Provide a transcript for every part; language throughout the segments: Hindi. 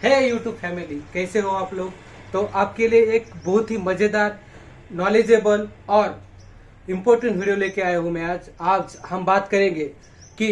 है यूट्यूब फैमिली, कैसे हो आप लोग। तो आपके लिए एक बहुत ही मजेदार, नॉलेजेबल और इम्पोर्टेंट वीडियो लेके आया हूं मैं। आज हम बात करेंगे कि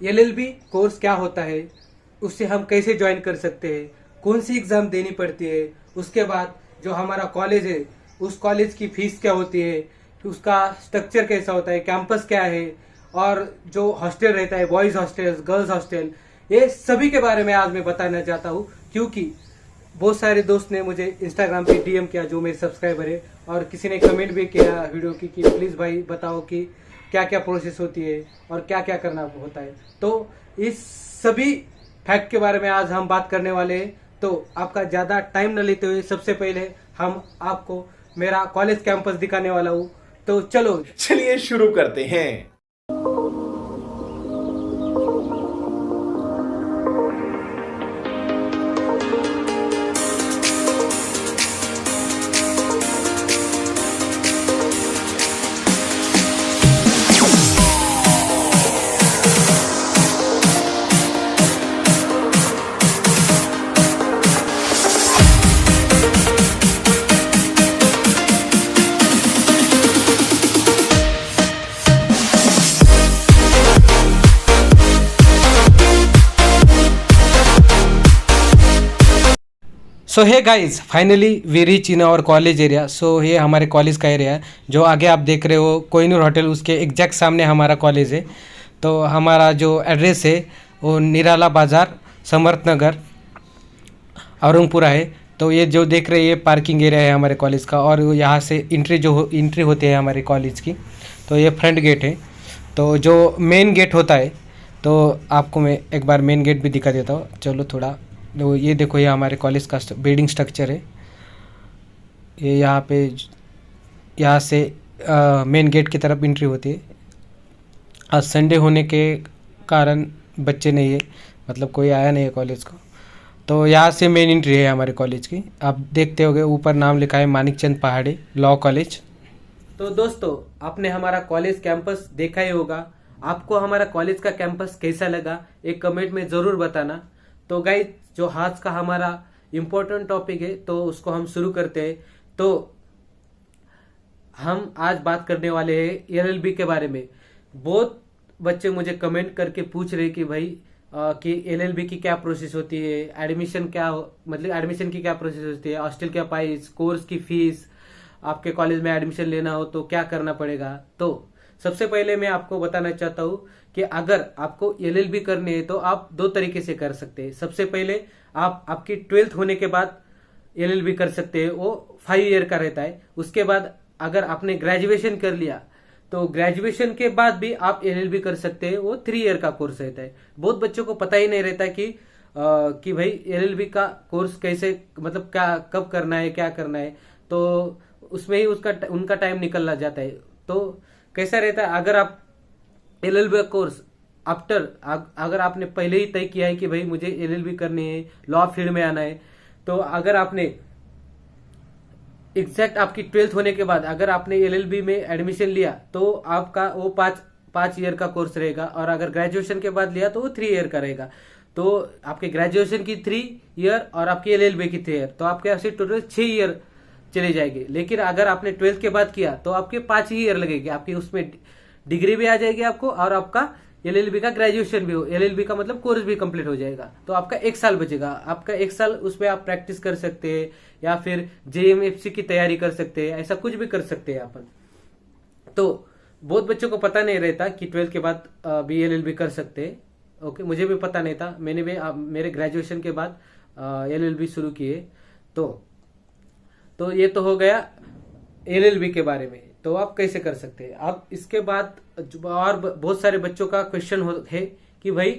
एलएलबी कोर्स क्या होता है, उससे हम कैसे ज्वाइन कर सकते हैं, कौन सी एग्जाम देनी पड़ती है, उसके बाद जो हमारा कॉलेज है उस कॉलेज की फीस क्या होती है, उसका स्ट्रक्चर कैसा होता है, कैंपस क्या है, और जो हॉस्टल रहता है, बॉयज हॉस्टल, गर्ल्स हॉस्टल, ये सभी के बारे में आज मैं बताना चाहता हूँ। क्योंकि बहुत सारे दोस्त ने मुझे इंस्टाग्राम पे डीएम किया, जो मेरे सब्सक्राइबर है, और किसी ने कमेंट भी किया वीडियो की कि प्लीज़ भाई बताओ कि क्या क्या प्रोसेस होती है और क्या क्या करना होता है। तो इस सभी फैक्ट के बारे में आज हम बात करने वाले हैं। तो आपका ज़्यादा टाइम न लेते हुए सबसे पहले हम आपको मेरा कॉलेज कैंपस दिखाने वाला हूँ। तो चलिए शुरू करते हैं। So hey guys, finally we reach in our college area. So ये हमारे कॉलेज का एरिया है, जो आगे आप देख रहे हो कोहिनूर होटल, उसके एग्जैक्ट सामने हमारा कॉलेज है। तो हमारा जो एड्रेस है वो निराला बाज़ार, समर्थ नगर, औरंगपुरा है। तो ये जो देख रहे हैं ये पार्किंग एरिया है हमारे कॉलेज का, और यहाँ से एंट्री होती है हमारे कॉलेज की। तो ये फ्रंट गेट है। तो जो मेन गेट होता है, तो आपको मैं एक बार मेन गेट भी दिखा देता हूँ। चलो थोड़ा, तो ये देखो, ये हमारे कॉलेज का बिल्डिंग स्ट्रक्चर है। ये यहाँ से मेन गेट की तरफ एंट्री होती है। आज संडे होने के कारण बच्चे नहीं है, मतलब कोई आया नहीं है कॉलेज को। तो यहाँ से मेन एंट्री है हमारे कॉलेज की। आप देखते होगे ऊपर नाम लिखा है मानिकचंद पहाड़ी लॉ कॉलेज। तो दोस्तों, आपने हमारा कॉलेज कैंपस देखा ही होगा। आपको हमारा कॉलेज का कैंपस कैसा लगा, एक कमेंट में ज़रूर बताना। तो गाइस, जो आज का हमारा इम्पोर्टेंट टॉपिक है, तो उसको हम शुरू करते हैं। तो हम आज बात करने वाले हैं एलएलबी के बारे में। बहुत बच्चे मुझे कमेंट करके पूछ रहे कि भाई कि एलएलबी की क्या प्रोसेस होती है, एडमिशन मतलब एडमिशन की क्या प्रोसेस होती है, हॉस्टल का प्राइस, कोर्स की फीस, आपके कॉलेज में एडमिशन लेना हो तो क्या करना पड़ेगा। तो सबसे पहले मैं आपको बताना चाहता हूँ कि अगर आपको एलएलबी करनी है तो आप दो तरीके से कर सकते हैं। सबसे पहले आप आपकी 12th होने के बाद एलएलबी कर सकते हैं, वो 5 ईयर का रहता है। उसके बाद अगर आपने ग्रेजुएशन कर लिया तो ग्रेजुएशन के बाद भी आप एलएलबी कर सकते हैं, वो 3 ईयर का कोर्स रहता है। बहुत बच्चों को पता ही नहीं रहता कि भाई एलएलबी का कोर्स कैसे, मतलब क्या, कब करना है, क्या करना है। तो उसमें ही उनका टाइम निकल जाता है। तो कैसा रहता है, अगर आप एलएलबी कोर्स अगर आपने पहले ही तय किया है कि भाई मुझे एलएलबी करनी है, लॉ फील्ड में आना है, तो अगर आपने एग्जैक्ट आपकी 12th होने के बाद अगर आपने एलएलबी में एडमिशन लिया तो आपका वो पाँच ईयर का कोर्स रहेगा। और अगर ग्रेजुएशन के बाद लिया तो वो 3 ईयर का रहेगा। तो आपके ग्रेजुएशन की 3 ईयर और आपकी एलएलबी की 3 ईयर, तो आपके ऐसे टोटल 6 ईयर चले जाएंगे। लेकिन अगर आपने 12th के बाद किया तो आपके 5 ही ईयर लगेगी, आपकी उसमें डिग्री भी आ जाएगी आपको, और आपका एलएलबी का ग्रेजुएशन भी हो, एलएलबी का मतलब कोर्स भी कंप्लीट हो जाएगा। तो आपका 1 साल बचेगा। आपका 1 साल उसमें आप प्रैक्टिस कर सकते हैं, या फिर जेएमएफसी की तैयारी कर सकते हैं, ऐसा कुछ भी कर सकते हैं अपन। तो बहुत बच्चों को पता नहीं रहता कि 12th के बाद भी एलएलबी कर सकते हैं। ओके, मुझे भी पता नहीं था, मैंने भी मेरे ग्रेजुएशन के बाद एलएलबी शुरू किए। तो ये तो हो गया एलएलबी के बारे में। तो आप कैसे कर सकते हैं। अब इसके बाद और बहुत सारे बच्चों का क्वेश्चन है कि भाई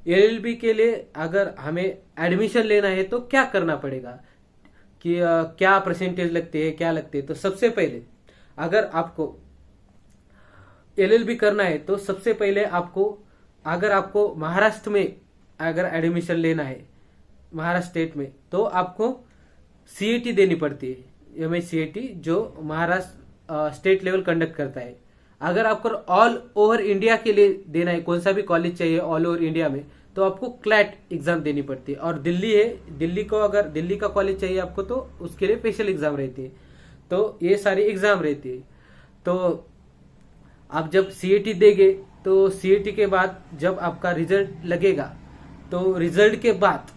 एलएलबी के लिए अगर हमें एडमिशन लेना है तो क्या करना पड़ेगा, कि क्या परसेंटेज लगते हैं, क्या लगते हैं। तो सबसे पहले अगर आपको एलएलबी करना है तो सबसे पहले अगर आपको महाराष्ट्र में अगर एडमिशन लेना है, महाराष्ट्र स्टेट में, तो आपको सीईटी देनी पड़ती है। एमएससीईटी जो महाराष्ट्र स्टेट लेवल कंडक्ट करता है। अगर आपको ऑल ओवर इंडिया के लिए देना है, कौन सा भी कॉलेज चाहिए ऑल ओवर इंडिया में, तो आपको क्लैट एग्जाम देनी पड़ती है। और दिल्ली है, दिल्ली को अगर दिल्ली का कॉलेज चाहिए आपको तो उसके लिए स्पेशल एग्जाम रहती है। तो ये सारी एग्जाम रहती है। तो आप जब सीईटी देंगे तो सीईटी के बाद जब आपका रिजल्ट लगेगा तो रिजल्ट के बाद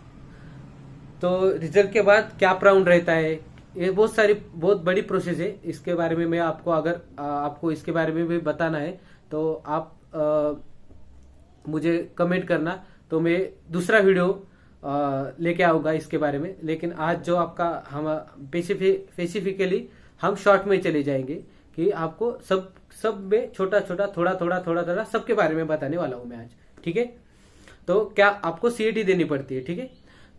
क्या राउंड रहता है, ये बहुत बड़ी प्रोसेस है। इसके बारे में मैं आपको अगर आपको इसके बारे में भी बताना है तो आप मुझे कमेंट करना, तो मैं दूसरा वीडियो लेके आऊंगा इसके बारे में। लेकिन आज जो आपका हम स्पेसिफिकली हम शॉर्ट में चले जाएंगे कि आपको सब में छोटा छोटा थोड़ा सबके बारे में बताने वाला हूं मैं आज। ठीक है, तो क्या आपको सीईटी देनी पड़ती है। ठीक है,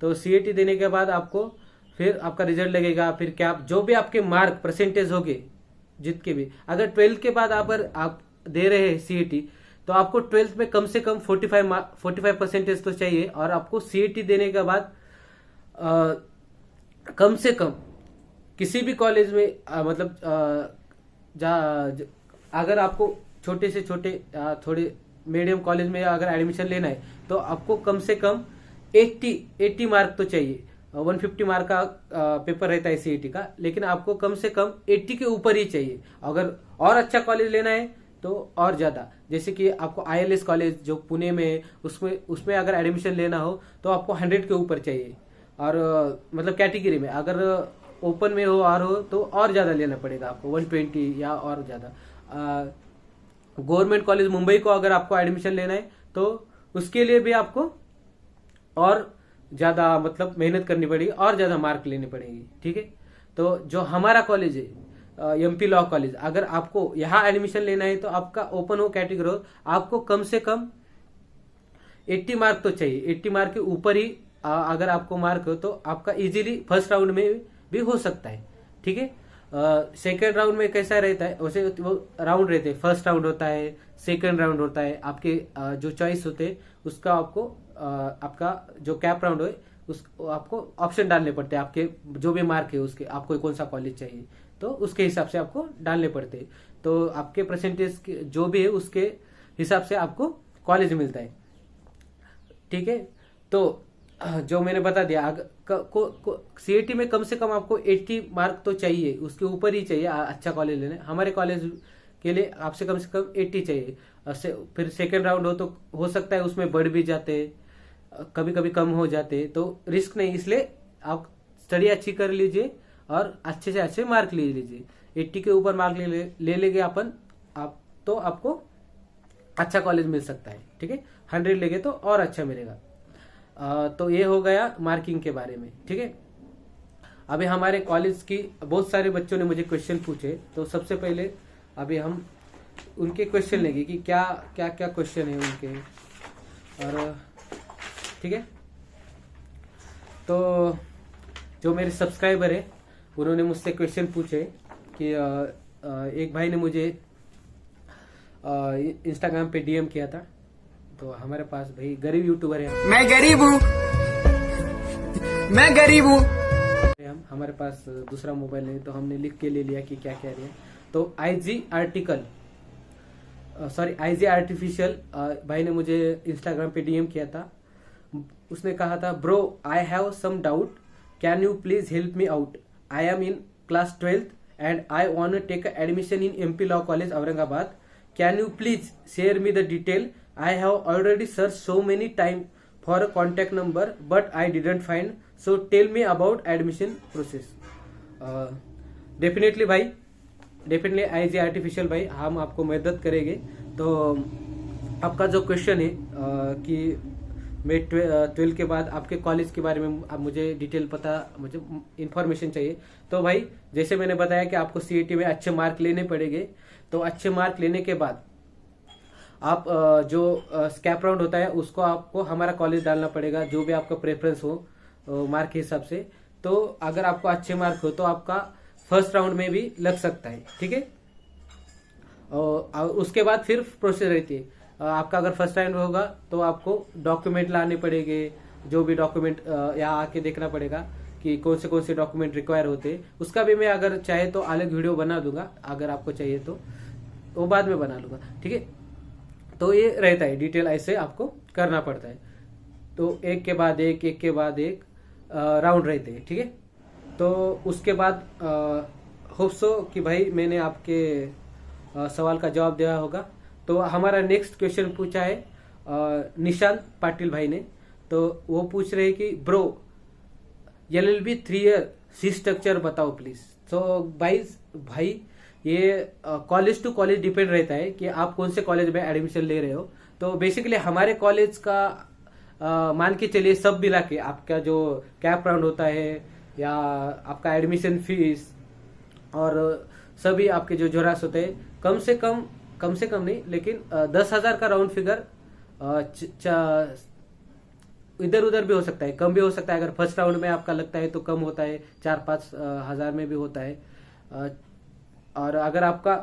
तो सीईटी देने के बाद आपको फिर आपका रिजल्ट लगेगा। फिर क्या जो भी आपके मार्क परसेंटेज होंगे जितके भी, अगर 12th के बाद आप दे रहे हैं सीईटी तो आपको 12th में कम से कम 45% तो चाहिए। और आपको सीईटी देने के बाद कम से कम किसी भी कॉलेज में अगर आपको छोटे से छोटे थोड़े मीडियम कॉलेज में अगर एडमिशन लेना है तो आपको कम से कम 80 मार्क तो चाहिए। 150 मार्क का पेपर रहता है सीईटी का, लेकिन आपको कम से कम 80 के ऊपर ही चाहिए। अगर और अच्छा कॉलेज लेना है तो और ज्यादा, जैसे कि आपको आईएलएस कॉलेज जो पुणे में है उसमें अगर एडमिशन लेना हो तो आपको 100 के ऊपर चाहिए। और मतलब कैटेगरी में अगर ओपन में हो तो और ज्यादा लेना पड़ेगा आपको, 120 या और ज्यादा। गवर्नमेंट कॉलेज मुंबई को अगर आपको एडमिशन लेना है तो उसके लिए भी आपको और ज्यादा मेहनत करनी पड़ेगी और ज्यादा मार्क लेने पड़ेगी। ठीक है, तो जो हमारा कॉलेज है एमपी लॉ कॉलेज, अगर आपको यहाँ एडमिशन लेना है तो आपका ओपन हो कैटेगरी हो, आपको कम से कम 80 मार्क तो चाहिए। 80 मार्क के ऊपर ही अगर आपको मार्क हो तो आपका इजीली फर्स्ट राउंड में भी हो सकता है। ठीक है, सेकेंड राउंड में कैसा रहता है, वैसे वो राउंड रहते हैं, फर्स्ट राउंड होता है, सेकेंड राउंड होता है। आपके जो चॉइस होते हैं उसका आपको आपका जो कैप राउंड है उसको आपको ऑप्शन डालने पड़ते हैं। आपके जो भी मार्क है उसके आपको कौन सा कॉलेज चाहिए तो उसके हिसाब से आपको डालने पड़ते हैं। तो आपके परसेंटेज जो भी है उसके हिसाब से आपको कॉलेज मिलता है। ठीक है, तो जो मैंने बता दिया, सीईटी में कम से कम आपको 80 मार्क तो चाहिए, उसके ऊपर ही चाहिए अच्छा कॉलेज लेने। हमारे कॉलेज के लिए आपसे कम 80 चाहिए। फिर सेकेंड राउंड हो सकता है उसमें बढ़ भी जाते, कभी कभी कम हो जाते, तो रिस्क नहीं। इसलिए आप स्टडी अच्छी कर लीजिए और अच्छे से अच्छे मार्क ले लीजिए। 80 के ऊपर मार्क ले लेंगे तो आपको अच्छा कॉलेज मिल सकता है। ठीक है, 100 लेंगे तो और अच्छा मिलेगा। तो ये हो गया मार्किंग के बारे में। ठीक है, अभी हमारे कॉलेज की बहुत सारे बच्चों ने मुझे क्वेश्चन पूछे, तो सबसे पहले अभी हम उनके क्वेश्चन लेंगे कि क्या क्या क्या क्वेश्चन है उनके। और ठीक है, तो जो मेरे सब्सक्राइबर है उन्होंने मुझसे क्वेश्चन पूछे कि एक भाई ने मुझे इंस्टाग्राम पे डीएम किया था। तो हमारे पास भाई गरीब यूट्यूबर है, मैं गरीब हूँ। हमारे पास दूसरा मोबाइल नहीं, तो हमने लिख के ले लिया कि क्या कह रहे हैं। तो आईजी आर्टिफिशियल भाई ने मुझे इंस्टाग्राम पे डीएम किया था। उसने कहा था, bro I have some doubt, can you please help me out, I am in class 12th and I want to take admission in MP law college Aurangabad, can you please share me the detail, I have already search so many time for a contact number but I didn't find, so tell me about admission process. Definitely भाई, डेफिनेटली आईजी आर्टिफिशियल भाई, हम आपको मदद करेंगे। तो आपका जो क्वेश्चन है कि मैं 12 के बाद आपके कॉलेज के बारे में आप मुझे डिटेल मुझे इन्फॉर्मेशन चाहिए। तो भाई जैसे मैंने बताया कि आपको सीईटी में अच्छे मार्क लेने पड़ेंगे, तो अच्छे मार्क लेने के बाद आप जो स्कैप राउंड होता है उसको आपको हमारा कॉलेज डालना पड़ेगा, जो भी आपका प्रेफरेंस हो मार्क के हिसाब से। तो अगर आपको अच्छे मार्क हो तो आपका फर्स्ट राउंड में भी लग सकता है। ठीक है, और उसके बाद फिर प्रोसेस रहती है। आपका अगर फर्स्ट राउंड होगा तो आपको डॉक्यूमेंट लाने पड़ेंगे, जो भी डॉक्यूमेंट यहाँ आके देखना पड़ेगा कि कौन से डॉक्यूमेंट रिक्वायर होते हैं। उसका भी मैं अगर चाहे तो अलग वीडियो बना दूंगा, अगर आपको चाहिए तो वो बाद में बना लूंगा। ठीक है, तो ये रहता है डिटेल, ऐसे आपको करना पड़ता है। तो एक के बाद एक के बाद एक राउंड रहते हैं, ठीक है। तो उसके बाद होप सो कि भाई मैंने आपके सवाल का जवाब दिया होगा। तो हमारा नेक्स्ट क्वेश्चन पूछा है निशांत पाटिल भाई ने। तो वो पूछ रहे हैं कि ब्रो LLB 3 ईयर सी स्ट्रक्चर बताओ प्लीज। तो भाई ये कॉलेज टू कॉलेज डिपेंड रहता है कि आप कौन से कॉलेज में एडमिशन ले रहे हो। तो बेसिकली हमारे कॉलेज का मान के चलिए सब मिला के आपका जो कैप राउंड होता है या आपका एडमिशन फीस और सभी आपके जो जोरास होते हैं कम से कम नहीं लेकिन 10,000 का राउंड फिगर इधर उधर भी हो सकता है, कम भी हो सकता है। अगर फर्स्ट राउंड में आपका लगता है तो कम होता है, 4-5 हजार में भी होता है। और अगर आपका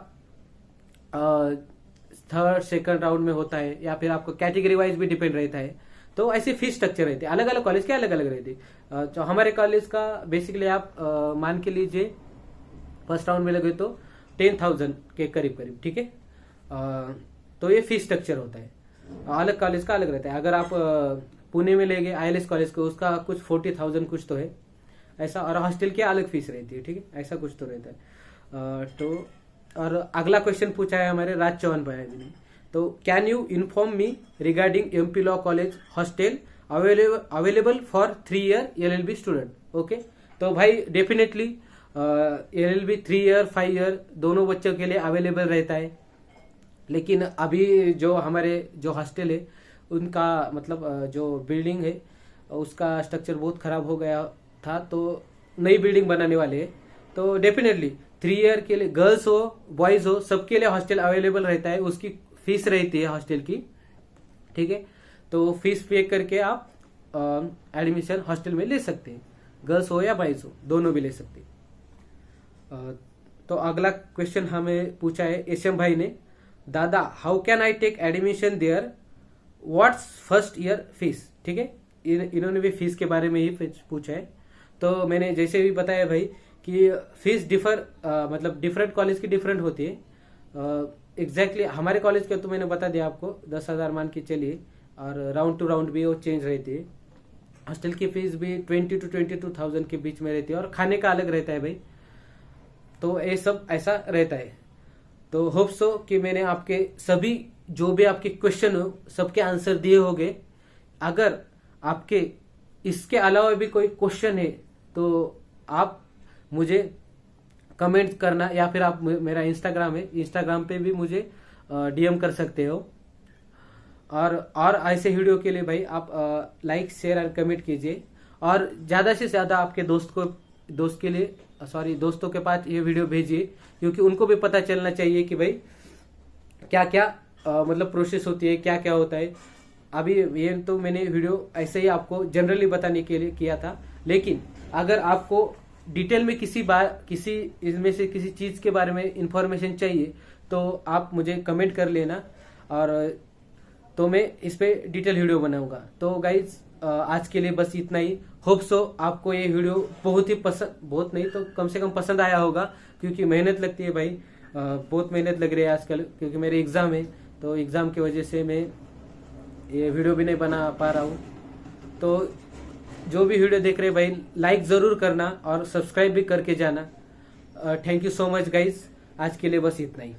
थर्ड सेकंड राउंड में होता है या फिर आपको कैटेगरी वाइज भी डिपेंड रहता है। तो ऐसे फीस स्ट्रक्चर रहते हैं, अलग अलग कॉलेज के अलग अलग रहते हैं। तो हमारे कॉलेज का बेसिकली आप मान के लीजिए फर्स्ट राउंड में लगे तो 10,000 के करीब करीब, ठीक है। तो ये फीस स्ट्रक्चर होता है, अलग कॉलेज का अलग रहता है। अगर आप पुणे में ले गए ILS कॉलेज को, उसका कुछ 40,000 कुछ तो है ऐसा, और हॉस्टल की अलग फीस रहती है, ठीक है, ऐसा कुछ तो रहता है। तो और अगला क्वेश्चन पूछा है हमारे राज चौहान भाई ने। तो can you inform me regarding MP law college hostel available for 3 year LLB student. Okay, तो भाई डेफिनेटली LLB 3 ईयर 5 ईयर दोनों बच्चों के लिए अवेलेबल रहता है। लेकिन अभी जो हमारे जो हॉस्टल है उनका मतलब जो बिल्डिंग है उसका स्ट्रक्चर बहुत खराब हो गया था, तो नई बिल्डिंग बनाने वाले हैं। तो डेफिनेटली 3 ईयर के लिए गर्ल्स हो बॉयज हो सबके लिए हॉस्टल अवेलेबल रहता है। उसकी फीस रहती है हॉस्टल की, ठीक है। तो फीस पे करके आप एडमिशन हॉस्टल में ले सकते हैं, गर्ल्स हो या बॉयज हो दोनों भी ले सकते हैं। तो अगला क्वेश्चन हमें पूछा है एसएम भाई ने। दादा how can I take admission there, what's first year fees, ठीक है। इन्होंने भी फीस के बारे में ही पूछा है। तो मैंने जैसे भी बताया भाई कि फीस मतलब डिफरेंट कॉलेज की डिफरेंट होती है। एग्जैक्टली हमारे कॉलेज का तो मैंने बता दिया आपको 10,000 मान के चलिए, और राउंड टू राउंड भी वो चेंज रहती है। हॉस्टल की फीस भी 20 to 22,000 के बीच में रहती है, और खाने का अलग रहता है भाई। तो ये सब ऐसा रहता है। तो होप सो कि मैंने आपके सभी जो भी आपके क्वेश्चन हो सबके आंसर दिए होंगे। अगर आपके इसके अलावा भी कोई क्वेश्चन है तो आप मुझे कमेंट करना, या फिर आप मेरा इंस्टाग्राम है, इंस्टाग्राम पे भी मुझे DM कर सकते हो। और ऐसे वीडियो के लिए भाई आप लाइक शेयर और कमेंट कीजिए, और ज्यादा से ज्यादा आपके दोस्तों के पास ये वीडियो भेजिए, क्योंकि उनको भी पता चलना चाहिए कि भाई क्या क्या मतलब प्रोसेस होती है, क्या क्या होता है। अभी ये तो मैंने वीडियो ऐसे ही आपको जनरली बताने के लिए किया था, लेकिन अगर आपको डिटेल में किसी इसमें से किसी चीज के बारे में इंफॉर्मेशन चाहिए तो आप मुझे कमेंट कर लेना, और तो मैं इस पे डिटेल वीडियो बनाऊंगा। तो गाइज आज के लिए बस इतना ही। होप सो आपको ये वीडियो बहुत नहीं तो कम से कम पसंद आया होगा, क्योंकि मेहनत लगती है भाई, बहुत मेहनत लग रही है आजकल, क्योंकि मेरे एग्जाम है। तो एग्जाम की वजह से मैं ये वीडियो भी नहीं बना पा रहा हूँ। तो जो भी वीडियो देख रहे हैं भाई लाइक जरूर करना और सब्सक्राइब भी करके जाना। Thank you so much guys, आज के लिए बस इतना ही।